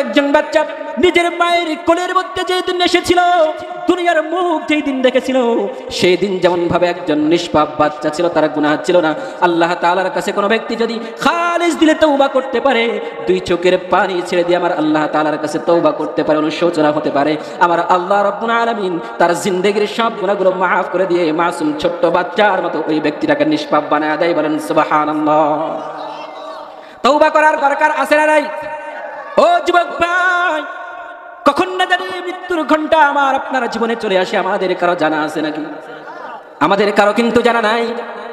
একজন বাচ্চা নিজের মায়ের কোলের মধ্যে যেই দিন এসেছিল, দুনিয়ার মুখ যেই দিন দেখেছিল, সেই দিন যেমন ভাবে একজন নিষ্পাপ বাচ্চা ছিল, তার গুনাহ ছিল না। আল্লাহ তাআলার কাছে কোনো ব্যক্তি যদি খালিস দিলে তওবা করতে পারে, দুই চোখের পানি ছেড়ে দিয়ে আমার আল্লাহ তাআলার কাছে তওবা করতে পারে, অনুশোচনা হতে পারে, আমার আল্লাহ রাব্বুল আলামিন তার জিন্দেগীর সব গুনাহগুলো মাফ করে দিয়ে মাসুম ছোট্ট বাচ্চার মতো ওই ব্যক্তিটাকে নিষ্পাপ বানায় দেয়। বলেন সুবহানাল্লাহ। তওবা করার দরকার আছে না নাই? ও যুবক ভাই, কখন না জানি মৃত্যুর ঘন্টা আমার আপনার জীবনে চলে আসে, আমাদের কারো জানা আছে নাকি? আমাদের কারো কিন্তু জানা নাই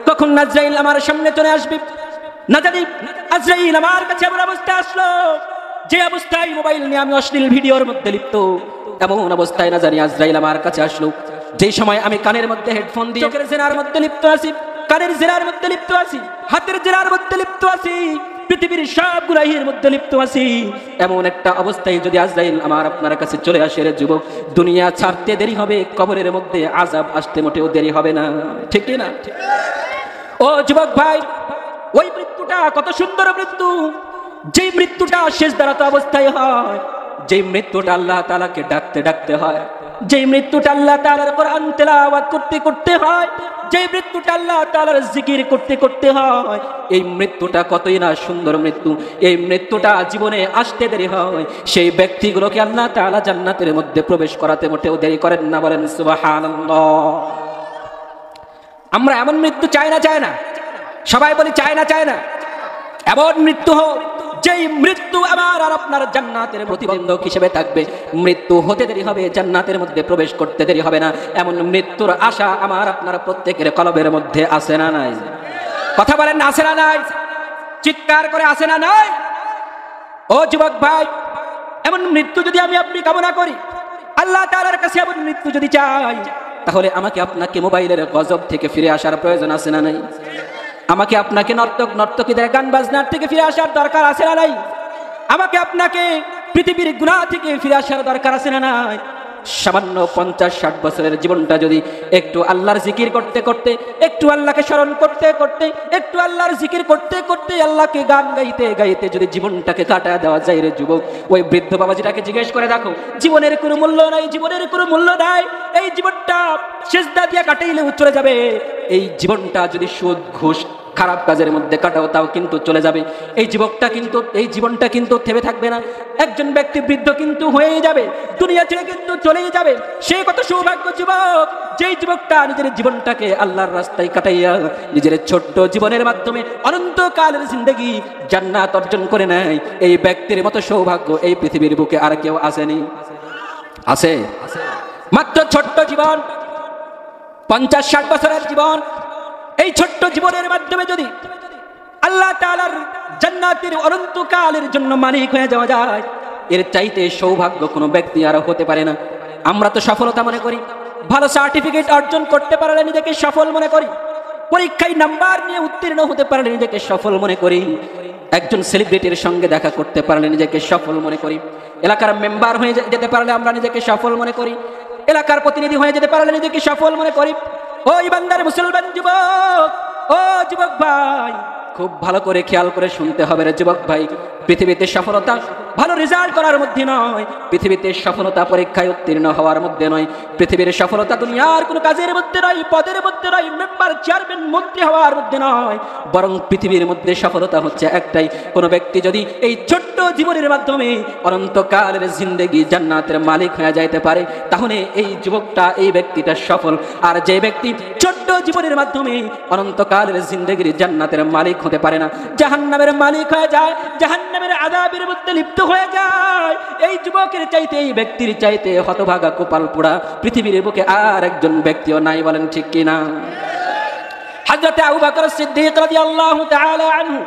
কখন আজরাইল আমার সামনে চলে আসবে। না জানি আজরাইল আমার কাছে এমন অবস্থায় আসলো যে অবস্থায় মোবাইল নিয়ে আমি অশ্লীল ভিডিওর মধ্যে লিপ্ত, এমন অবস্থায় না জানি আজরাইল আমার কাছে আসলো যেই সময় আমি কানের মধ্যে হেডফোন দিয়ে চোখের জেনার মধ্যে লিপ্ত আছি, কানের জেনার মধ্যে লিপ্ত আছি, হাতের জেনার মধ্যে লিপ্ত আছি, পৃথিবীর সব গুনাহের মধ্যে লিপ্ত আছি। এমন একটা অবস্থায় যদি আজরাইল আমার আপনার কাছে চলে আসে, রে যুবক, দুনিয়া ছাড়তে দেরি হবে, কবরের মধ্যে আযাব আসতে মোটেও দেরি হবে না। ঠিক কি না? ও যুবক ভাই, ওই মৃত্যুটা কত সুন্দর মৃত্যু, যেই মৃত্যুটা শেষদারাত অবস্থায় হয়, যেই মৃত্যুটা আল্লাহ তাআলাকে ডাকতে ডাকতে হয়, যেই মৃত্যুটা আল্লাহ তাআলার কোরআন তেলাওয়াত করতে করতে হয়, যেই মৃত্যুটা আল্লাহ তাআলার জিকির করতে করতে হয়, এই মৃত্যুটা কতই না সুন্দর মৃত্যু। এই মৃত্যুটা জীবনে আসতে দেরি হয়, সেই ব্যক্তিগুলোকে আল্লাহ তাআলা জান্নাতের মধ্যে প্রবেশ করাতে মোটেও দেরি করেন না। বলেন সুবহানাল্লাহ। আমরা এমন মৃত্যু চাই না, চাই না, সবাই বলি চাই না, চাই না। এমন মৃত্যু হোক যেই মৃত্যু আমার আর আপনার জান্নাতের প্রতিবন্ধক হিসেবে থাকবে। মৃত্যু হতে দেরি হবে, জান্নাতের মধ্যে প্রবেশ করতে দেরি হবে না, এমন মৃত্যুর আশা আমার আপনার প্রত্যেকের কলবের মধ্যে আছে না নাই? কথা বলেন, আছে না নাই? চিৎকার করে আছে না নাই? ও যুবক ভাই, এমন মৃত্যু যদি আমি আপনি কামনা করি, আল্লাহ তাআলার কাছে এমন মৃত্যু যদি চাই, তাহলে আমাকে আপনাকে মোবাইলের গজব থেকে ফিরে আসার প্রয়োজন আছে না নাই? আমাকে আপনাকে নর্তক নর্তকীদের গান বাজনার থেকে ফিরে আসার দরকার আছে না নাই? আমাকে আপনাকে পৃথিবীর গুনাহ থেকে ফিরে আসার দরকার আছে না নাই? সামান্য 50-60 বছরের জীবনটা যদি একটু আল্লাহর জিকির করতে করতে, একটু আল্লাহকে স্মরণ করতে করতে, একটু আল্লাহর জিকির করতে করতে, আল্লাহকে গান গাইতে গাইতে যদি জীবনটাকে কাটায় দেওয়া যায়, রে যুবক, ওই বৃদ্ধ বাবাজিটাকে জিজ্ঞেস করে দেখো, জীবনের কোনো মূল্য নাই, জীবনের কোনো মূল্য নাই, এই জীবনটা সিজদা দিয়ে কাটাইলেও চলে যাবে। এই জীবনটা যদি সুদ ঘুষ খারাপ কাজের মধ্যে কাটাও তাও কিন্তু চলে যাবে। এই জীবনটা কিন্তু থেমে থাকবে না। একজন ব্যক্তি বৃদ্ধ কিন্তু হয়েই যাবে, দুনিয়া ছেড়ে কিন্তু চলেই যাবে। সে কত সৌভাগ্য যুবক, যেই যুবকটা নিজের জীবনটাকে আল্লাহর রাস্তায় কাটাইয়া নিজের ছোট্ট জীবনের মাধ্যমে অনন্তকালের জিন্দেগি জান্নাত অর্জন করে নেয়। এই ব্যক্তির মতো সৌভাগ্য এই পৃথিবীর বুকে আর কেউ আসেনি? আছে? মাত্র ছোট্ট জীবন, 50-60 বছরের জীবন, এই ছোট্ট জীবনের মাধ্যমে যদি আল্লাহ তাআলার জান্নাতের অনন্তকালের জন্য মালিক হয়ে যাওয়া যায়, এর চাইতে সৌভাগ্য কোনো ব্যক্তি আর হতে পারে না। আমরা তো সফলতা মনে করি, ভালো সার্টিফিকেট অর্জন করতে পারলে নিজেকে সফল মনে করি, পরীক্ষায় নাম্বার নিয়ে উত্তীর্ণ হতে পারলে নিজেকে সফল মনে করি, একজন সেলিব্রিটির সঙ্গে দেখা করতে পারলে নিজেকে সফল মনে করি, এলাকার মেম্বার হয়ে যেতে পারলে আমরা নিজেকে সফল মনে করি, এলাকার প্রতিনিধি হয়ে যেতে পারলে নিজেকে সফল মনে করি। ও ইমানদার মুসলমান যুবক, ও যুবক ভাই, খুব ভালো করে খেয়াল করে শুনতে হবে রে যুবক ভাই, পৃথিবীতে সফলতা ভালো রেজাল্ট করার মধ্যে নয়, পৃথিবীতে সফলতা পরীক্ষায় উত্তীর্ণ হওয়ার মধ্যে নয়, পৃথিবীর সফলতা দুনিয়ার কোনো কাজের মধ্যে নয়, পদের মধ্যে নয়, মেম্বার চেয়ারম্যান মন্ত্রী হওয়ার মধ্যে নয়, বরং পৃথিবীর মধ্যে সফলতা হচ্ছে একটাই, কোনো ব্যক্তি যদি এই ছোট্ট জীবনের মাধ্যমে অনন্তকালের জিন্দেগি জান্নাতের মালিক হয়ে যাইতে পারে, তাহলে এই যুবকটা, এই ব্যক্তিটা সফল। আর যে ব্যক্তি ছোট্ট জীবনের মাধ্যমে অনন্তকালের জিন্দেগির জান্নাতের মালিক হতে পারে না, জাহান্নামের মালিক হয়ে যায়, জাহান্নামের আযাবের মধ্যে লিপ্ত হয়ে যায়, এই যুবকের চাইতে, এই ব্যক্তির চাইতে হতভাগা কপাল পোড়া পৃথিবীর বুকে আর একজন ব্যক্তিও নাই। বলেন ঠিক কিনা? হযরত আবু বকর সিদ্দিক রাদিয়াল্লাহু তাআলা আনহু